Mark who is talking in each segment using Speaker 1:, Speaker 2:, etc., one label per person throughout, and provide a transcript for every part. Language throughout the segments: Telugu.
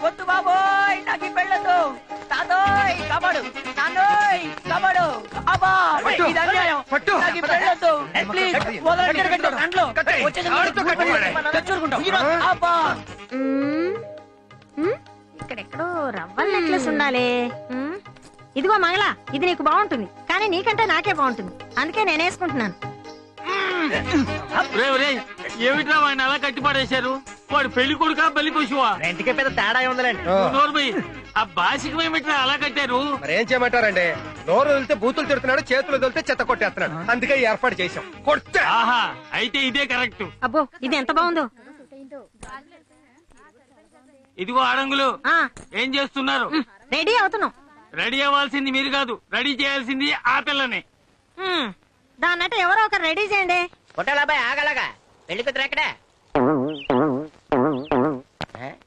Speaker 1: వద్దు బాబోయ్, నాకు పెళ్ళదు. తాతోయ్ కబడు, నాన్నోయ్ కబడు. అబ్బా ఇది అన్యాయం, నాకు పెళ్ళదు. ప్లీజ్ వదలండి. దాంట్లో అబ్బా
Speaker 2: ఇక్కడెక్కడో రవ్వల్ నెక్లెస్ ఉండాలి. ఇదిగో మంగళ, ఇది నీకు బాగుంటుంది, కానీ నీకంటే నాకే బాగుంటుంది, అందుకే నేను వేసుకుంటున్నాను.
Speaker 3: ఏమిట్రా వాడిని అలా కట్టిపడేశారు? వాడు పెళ్లి కొడుకా బలి పశువా?
Speaker 4: ఇంటికే పెద్ద తేడా ఉందిలేండి.
Speaker 3: నోర్మయ్య, ఆ బాసికం ఏమిట్రా అలా కట్టారు?
Speaker 5: మరేం చేయమంటారండి? నోరు వదిలితే బూతులు తిడుతున్నాడు, చేతులు వదిలితే చెత్త కొట్టేస్తున్నాడు. అందుకే ఏర్పాటు చేశాం. కొట్టా.
Speaker 3: ఆహా, అయితే ఇదే కరెక్ట్.
Speaker 2: అబ్బో ఇది ఎంత బాగుందో.
Speaker 3: ఇదిగో ఆడంగులు, ఏం చేస్తున్నారు?
Speaker 2: రెడీ అవుతున్నాం.
Speaker 3: రెడీ అవ్వాల్సింది మీరు కాదు, రెడీ చేయాల్సింది ఆ పిల్లని.
Speaker 2: దాన్నట్టు ఎవరో ఒకరు రెడీ చేయండి.
Speaker 1: కొట్టాలబ్బాయి ఆగలగా. పెళ్లి కూతురు ఎక్కడా?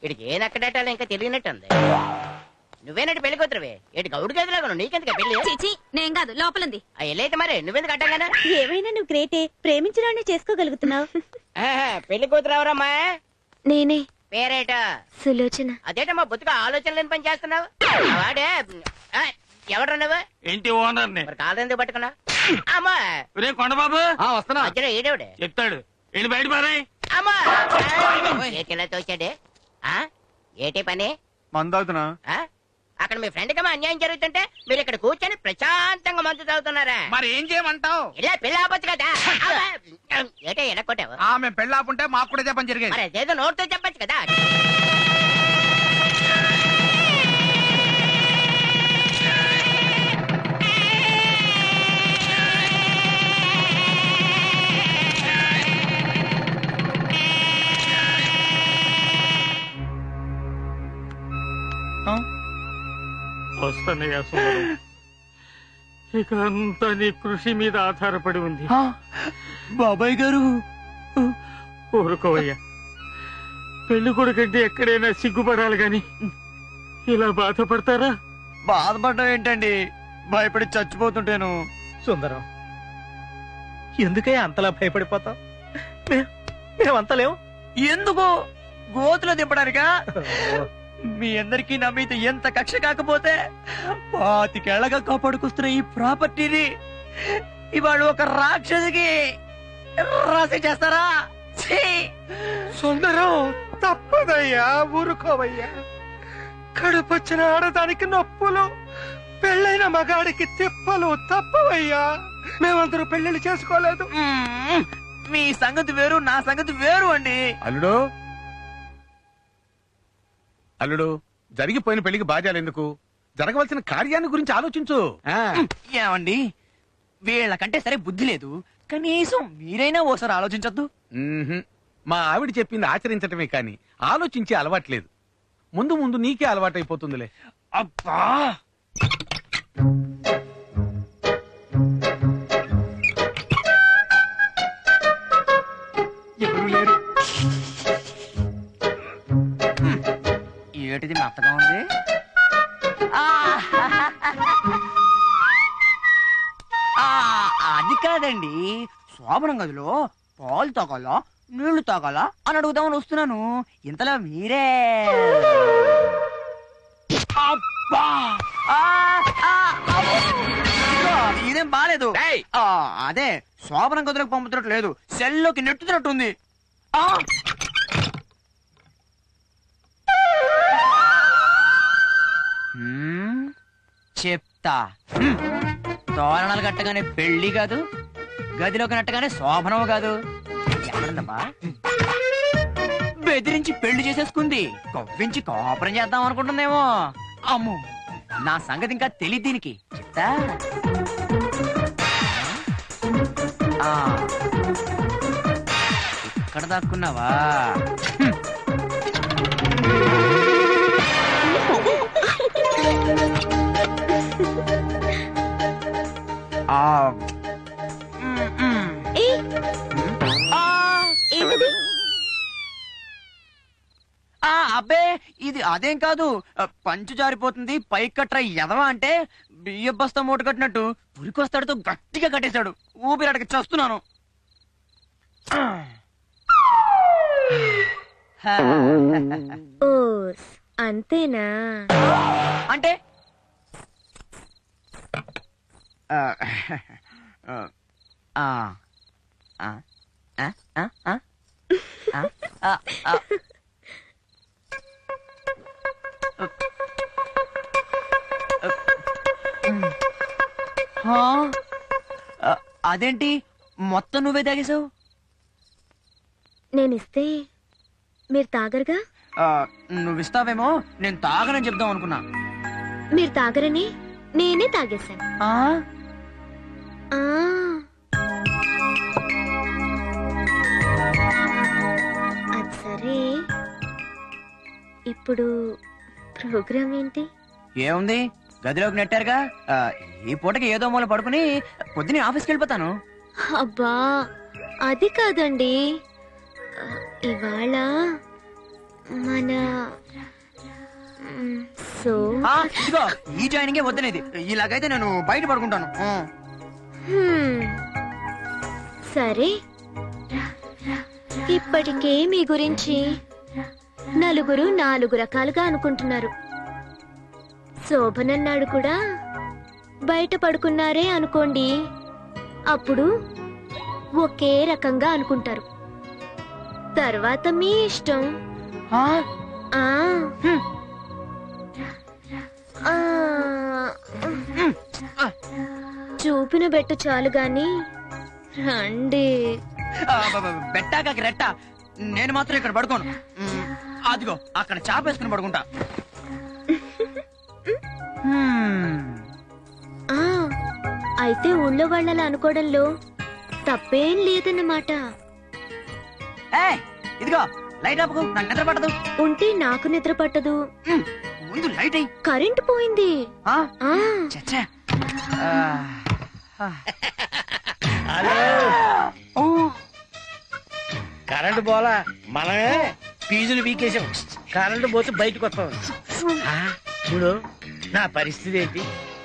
Speaker 1: ఇడికి ఏం అక్కడేటాలో ఇంకా తెలియనట్టుంది. నువ్వేనట్టు పెళ్లి కూతురువే? ఇటు గౌడు గదిలాగా నీకెందుకు పెళ్లి?
Speaker 2: చీచి, నేను కాదు, లోపలింది.
Speaker 1: వెళ్ళైతే మరి నువ్వెందుకు అడ్డంగానా?
Speaker 2: ఏమైనా నువ్వు గ్రేటే, ప్రేమించడాన్ని చేసుకోగలుగుతున్నావు.
Speaker 1: పెళ్లి కూతురు ఎవరమ్మా?
Speaker 2: నేనే.
Speaker 1: పేరేట?
Speaker 2: సులోచన.
Speaker 1: అదేటమ్మా బొత్తుగా ఆలోచన లేని పని చేస్తున్నావు. వాడే ఎవరు నువ్వు?
Speaker 3: ఏంటి ఓనర్ ని
Speaker 1: కాలెందుకు పట్టుకున్నా? అమ్మా
Speaker 3: రే కొండబాబు,
Speaker 5: వస్తున్నా.
Speaker 1: మధ్యలో ఏడేవిడే
Speaker 3: చెప్తాడు. వెళ్ళి బయట పారాయ్.
Speaker 1: అమ్మా ఏటిలా తోచాడే? ఏటి పని?
Speaker 5: మందవుతున్నా.
Speaker 1: అక్కడ మీ ఫ్రెండ్ కమ్మా అన్యాయం జరుగుతుంటే మీరు ఇక్కడ కూర్చొని ప్రశాంతంగా మందు తాగుతున్నారా?
Speaker 4: మరి ఏం చేయమంటావు?
Speaker 1: ఇలా పెళ్లి ఆపచ్చు కదా. ఏటే ఎలా కొట్టావు?
Speaker 4: ఆమె పెళ్ళాపుంటే మాకు కూడా చెప్పని జరిగేది.
Speaker 1: మరి అదేదో నోటితో చెప్పచ్చు కదా.
Speaker 3: వస్తానయ్యా సుందరం, ఇక అంతా నీ కృషి మీద ఆధారపడి ఉంది.
Speaker 4: బాబాయ్ గారు
Speaker 3: ఊరుకోవయ్యా, పెళ్లి కొడుకంటే ఎక్కడైనా సిగ్గుపడాలి గాని ఇలా బాధపడతారా?
Speaker 4: బాధపడ్డం ఏంటండి, భయపడి చచ్చిపోతుంటేను. సుందరం, ఎందుకయ్యా అంతలా భయపడిపోతావు? మేమంతా లేవు. ఎందుకు? గోతులో దింపడానికా? మీ అందరికీ నా మీద ఎంత కక్ష కాకపోతే 25 ఏళ్లగా కాపాడుకొస్తున్న ఈ ప్రాపర్టీని ఇవాళ ఒక రాక్షసికి రాసి చేస్తారా?
Speaker 5: సుందరం, తప్పదయ్యా, ఊరుకోవయ్యా. కడుపొచ్చిన ఆడదానికి నొప్పులు, పెళ్ళైన మగాడికి తిప్పలు తప్పవయ్యా. మేమందరూ పెళ్లిళ్ళు చేసుకోలేదు.
Speaker 4: మీ సంగతి వేరు, నా సంగతి వేరు అండి.
Speaker 6: అల్లుడు, జరిగిపోయిన పెళ్లికి బాధ్యాలు ఎందుకు? జరగవలసిన కార్యాన్ని గురించి ఆలోచించు.
Speaker 4: ఏమండి, వీళ్ళకంటే సరే బుద్ధి లేదు, కనీసం మీరైనా ఓసారి ఆలోచించొద్దు.
Speaker 6: మా ఆవిడ చెప్పింది ఆచరించటమే కాని ఆలోచించే అలవాట్లేదు. ముందు ముందు నీకే అలవాటైపోతుందిలే.
Speaker 4: అబ్బా, ఎవరు లేరు. ఏటిది మెత్తగా ఉంది? అది కాదండి, శోభనం గదిలో పాలు తాగాలా నీళ్లు తాగాలా అని అడుగుదామని వస్తున్నాను. ఇంతలో మీరే. ఇదేం బాలేదు. అదే శోభనం గదిలోకి పంపుతున్నట్టు లేదు, సెల్లోకి నెట్టుతున్నట్టుంది. చెప్తా. తోరణాలు కట్టగానే పెళ్లి కాదు, గదిలోకి నట్టగానే శోభనం కాదు. ఎక్కడుందమ్మా? బెదిరించి పెళ్లి చేసేసుకుంది, కవ్వించి కాపురం చేద్దాం అనుకుంటుందేమో. అమ్మో, నా సంగతి ఇంకా తెలియదు దీనికి. చెప్తా. ఇక్కడ దాక్కున్నావా? అబ్బే, ఇది అదేం కాదు. పంచు జారిపోతుంది, పైకి కట్రా ఎదవా అంటే బియ్య బస్తా మూట కట్టినట్టు పురికొస్తాడుతో గట్టిగా కట్టేశాడు. ఊపిరాడకి చస్తున్నాను.
Speaker 2: ఓస్ అంతేనా?
Speaker 4: అంటే ఆ, ఆ, ఆ, ఆ, ఆ, ఆ, ఆ, ఆ, ఆ. హా? అదేంటి మొత్తం నువ్వే తాగేశావు?
Speaker 2: నేనిస్తే మీరు తాగరుగా?
Speaker 4: నువ్విస్తావేమో నేను తాగనని చెప్దాం అనుకున్నా.
Speaker 2: మీరు తాగరని నేనే తాగేశాను.
Speaker 4: ఆ?
Speaker 2: ఆ. అది సరే, ఇప్పుడు ప్రోగ్రామ్ ఏంటి?
Speaker 4: ఏముంది, గదిలోకి నెట్టారుగా. ఈ పూటకి ఏదో మూల పడుకుని పొద్దునే ఆఫీస్కి వెళ్ళిపోతాను.
Speaker 2: అబ్బా అది కాదండి, ఇవాళ మన సో
Speaker 4: ఇదిగో ఈ జాయినింగే వద్దనేది. ఇలాగైతే నేను బయట పడుకుంటాను.
Speaker 2: సరే, ఇప్పటికే మీ గురించి నలుగురు 4 రకాలుగా అనుకుంటున్నారు. శోభనన్నాడు కూడా బయట పడుకున్నారే అనుకోండి, అప్పుడు ఒకే రకంగా అనుకుంటారు. తర్వాత మీ ఇష్టం. ఆ చూపిన బెట్టు చాలు గాని రండి.
Speaker 4: పెట్టాక రెట్ట, నేను మాత్రం ఇక్కడ పడుకోను. అదిగో అక్కడ చాప వేసుకుని పడుకుంటా.
Speaker 2: అయితే ఊళ్ళో వాళ్ళలా అనుకోవడంలో తప్పేం లేదన్నమాట.
Speaker 4: ఇదిగో లైట్ ఆపుకో, నాకు నిద్ర పట్టదు.
Speaker 2: ఉంటే నాకు నిద్ర పట్టదు.
Speaker 4: ముందు లైట్ అయ్యి.
Speaker 2: కరెంటు పోయింది.
Speaker 4: చచ్చా.
Speaker 3: కరెంటు పోలా, మనమే ఫీజులు వీకేసాం. కరెంటు పోతే బయటకు వస్తాం. చూడు నా పరిస్థితి ఏంటి,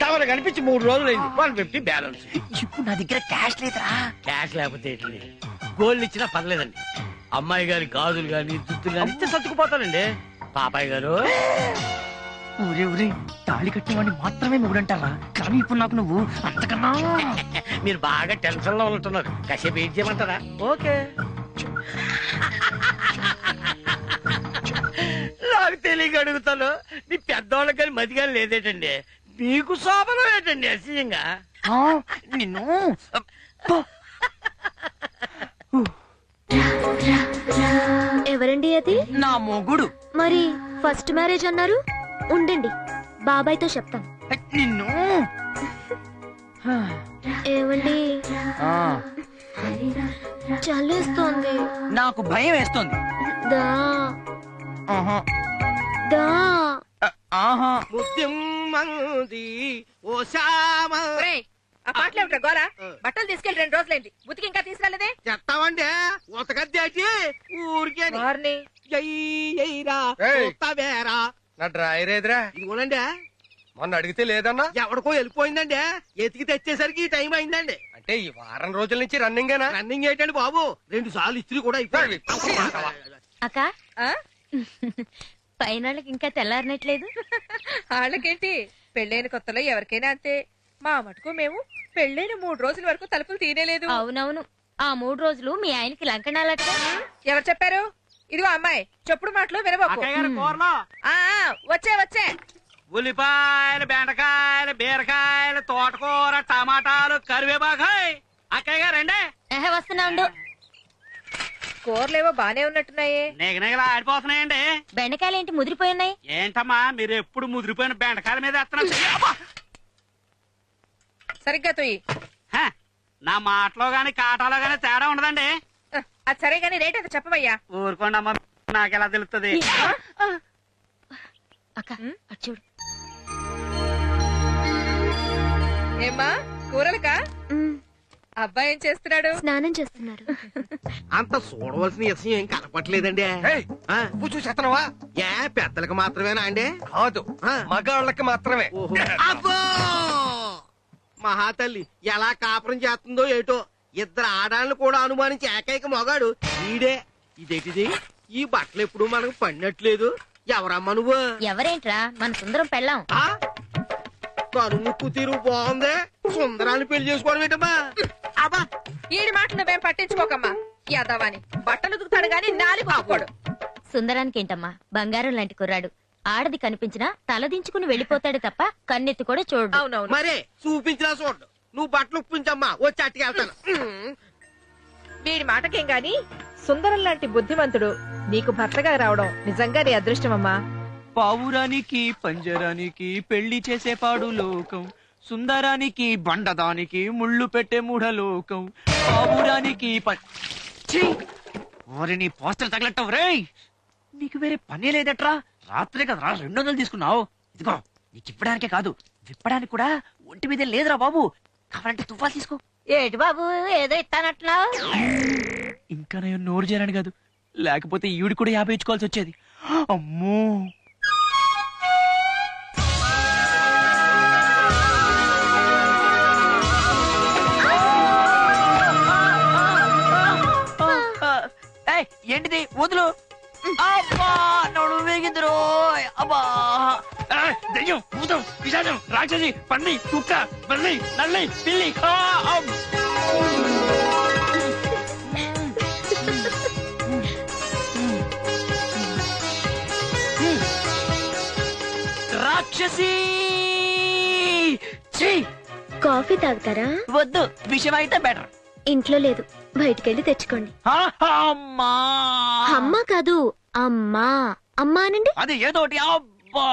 Speaker 3: టవర్ కనిపించి 3 రోజులైంది. 150 బ్యాలెన్స్.
Speaker 4: ఇప్పుడు నా దగ్గర క్యాష్ లేదురా.
Speaker 3: క్యాష్ లేకపోతే ఏంటి, గోల్డ్ ఇచ్చినా పర్లేదండి. అమ్మాయి గారి గాజులు గాని దుద్దులు గాని ఇస్తే సర్దుకుపోతానండి. పాపాయ్ గారు,
Speaker 4: ఊరే ఊరే తాళి కట్టినవాడిని మాత్రమే మొగుడంటారా, కానీ ఇప్పుడు నాకు నువ్వు అంతకన్నా.
Speaker 3: మీరు బాగా టెన్షన్ లో ఉంటున్నారు, కాసేపు వెయిట్ చేయమంటారా? ఓకే. నాకు తెలియక అడుగుతాను, నీ పెద్దవాళ్ళకి కానీ మతి కానీ లేదేటండి, మీకు శోభనం ఏంటండి అసహ్యంగా?
Speaker 4: నిన్ను
Speaker 2: ఎవరండి అది?
Speaker 4: నా మొగుడు.
Speaker 2: మరి ఫస్ట్ మ్యారేజ్ అన్నారు, ఉండండి బాబాయ్తో చెప్తాం.
Speaker 4: నిన్ను
Speaker 2: ఏమండి, చల్లేస్తోంది.
Speaker 4: నాకు భయం వేస్తోంది.
Speaker 2: దా దా.
Speaker 4: ఆహా.
Speaker 3: ఓ శ్యామ
Speaker 1: ఆ పాటలు ఏమిట్రా గోల? బట్టలు తీసుకెళ్లి 2 రోజులైంది, ఉతికి ఇంకా తీసుకెళ్ళదే.
Speaker 3: చెప్తామండి ఉతకద్దేటి ఊరికే వేరా.
Speaker 5: నా డ్రాయర్ ఏదిరా?
Speaker 3: ఇదిగోనండి,
Speaker 5: మొన్న అడిగితే లేదన్నా.
Speaker 3: ఎవడికో వెళ్ళిపోయిందండి, ఎతికి తెచ్చేసరికి ఈ టైం అయిందండి.
Speaker 5: అంటే ఈ వారం రోజుల నుంచి రన్నింగేనా?
Speaker 3: రన్నింగ్ ఏంటండి బాబు, 2 సార్లు ఇస్త్రీ కూడా అయిపోయింది.
Speaker 2: అక్క, పైన ఇంకా తెల్లారినట్లేదు.
Speaker 1: వాళ్ళకేంటి, పెళ్ళైన కొత్తలో ఎవరికైనా అంతే. మా మటుకు మేము పెళ్ళైన 3 రోజుల వరకు తలుపులు తీనేలేదు.
Speaker 2: అవునవును, ఆ 3 రోజులు మీ ఆయనకి లంకణాలట.
Speaker 1: ఎవరు చెప్పారు? ఇదిగో అమ్మాయి, చెప్పుడు మాటలు వినబోకు. వచ్చే
Speaker 3: ఉల్లిపాయలు, బెండకాయలు, బీరకాయలు, తోటకూర, టమాటాలు, కరివేపాకాయ్. అక్కయ్య గారండి,
Speaker 2: వస్తున్నా ఉండు.
Speaker 1: కూరలేవో బానే ఉన్నట్టున్నాయే.
Speaker 3: నిగనిగలా ఆడిపోతున్నాయండి.
Speaker 2: బెండకాయలు ఏంటి ముదిరిపోయి ఉన్నాయి?
Speaker 3: ఏంటమ్మా మీరు ఎప్పుడు ముదిరిపోయిన బెండకాయల మీద వేస్తున్నారు?
Speaker 1: సరిగ్గా తొయ్యి.
Speaker 3: నా మాటలో గాని కాటాలో గాని తేడా ఉండదండి.
Speaker 1: అది సరే గానీ రేట్ ఎంత చెప్పవయ్యా.
Speaker 3: ఊరుకోండి అమ్మా, నాకెలా తెలుస్తుంది?
Speaker 2: అక్క చూడు.
Speaker 1: ఏమ్మా కూరలకా? అబ్బాయి ఏం చేస్తున్నాడు?
Speaker 2: స్నానం చేస్తున్నాడు.
Speaker 3: అంత చూడవలసిన విషయం ఏం కనపట్లేదండి.
Speaker 5: నువ్వు చూసేస్తున్నావా?
Speaker 3: ఏ పెద్దలకు మాత్రమేనా అండి?
Speaker 5: కాదు, మగాళ్ళకి మాత్రమే.
Speaker 3: అబ్బో మహాతల్లి ఎలా కాపురం చేస్తుందో ఏటో, 2 ఆడాలను కూడా అనుమానించి ఏకైక మొగాడు ఈడే. ఇదేటిది ఈ బట్టలు ఎప్పుడు మనకు పడినట్లేదు. ఎవరమ్మా నువ్వు?
Speaker 2: ఎవరేంట్రా మన సుందరం పెళ్ళాం.
Speaker 3: ఆ? కను ముక్కు తీరు బాగుంది. సుందరాన్ని పెళ్లి చేసుకోవడం ఏంటమ్మా? అబ్బా
Speaker 7: ఈడి మాట నువ్వేం పట్టించుకోకమ్మా. యాదవాని బట్టలు ఉతుకుతాడు గాని నాలుగు ఆపుకోడు.
Speaker 2: సుందరానికి ఏంటమ్మా బంగారం లాంటి కుర్రాడు. ఆడది కనిపించినా తలదించుకుని వెళ్ళిపోతాడు తప్ప కన్నెత్తి కూడా చూడు.
Speaker 7: అవునవును.
Speaker 3: మరే చూపించినా చూడు. నువ్వు బట్టలు ఉప్పించమ్మా, వచ్చి అట్టుకెళ్తాను.
Speaker 7: వీడి మాటకేం గాని సుందరం లాంటి బుద్ధిమంతుడు నీకు భర్తగా రావడం నిజంగా నీ అదృష్టమమ్మా.
Speaker 4: పావురానికి పంజరానికి పెళ్లి చేసే పాడు లోకం, సుందరానికి బండదానికి ముళ్ళు పెట్టే మూఢలోకం, పావురానికి నీ పోస్టర్ తగలట్టవు రేయ్. నీకు వేరే పనే లేదట్రా. రాత్రే కదరా 200 తీసుకున్నావు. ఇదిగో నీకు ఇప్పడానికే కాదు విప్పడానికి కూడా ఒంటి మీద లేదురా బాబు. కావాలంటే తుఫాలు తీసుకో.
Speaker 2: ఏటి బాబు ఏదో ఇస్తానట్లా.
Speaker 4: ఇంకా నేను నోరు చేరాను కాదు, లేకపోతే ఈవిడ కూడా 50 ఇచ్చుకోవాల్సి వచ్చేది. అమ్మో ఏంటిది వదులు. అబ్బా నడు వేగిందిరో. అబ్బా దెయ్యం భూతం పిశాచం రాక్షసి పంది కుక్క బల్లి నల్లి పిల్లి. రాక్షసి.
Speaker 8: కాఫీ తాగుతారా?
Speaker 4: వద్దు, విషయం అయితే బెటర్.
Speaker 8: ఇంట్లో లేదు, బయటికెళ్ళి తెచ్చుకోండి.
Speaker 4: అమ్మా
Speaker 8: అమ్మ కాదు, అమ్మా. అమ్మా అనండి.
Speaker 4: అది ఏదోటి. అబ్బా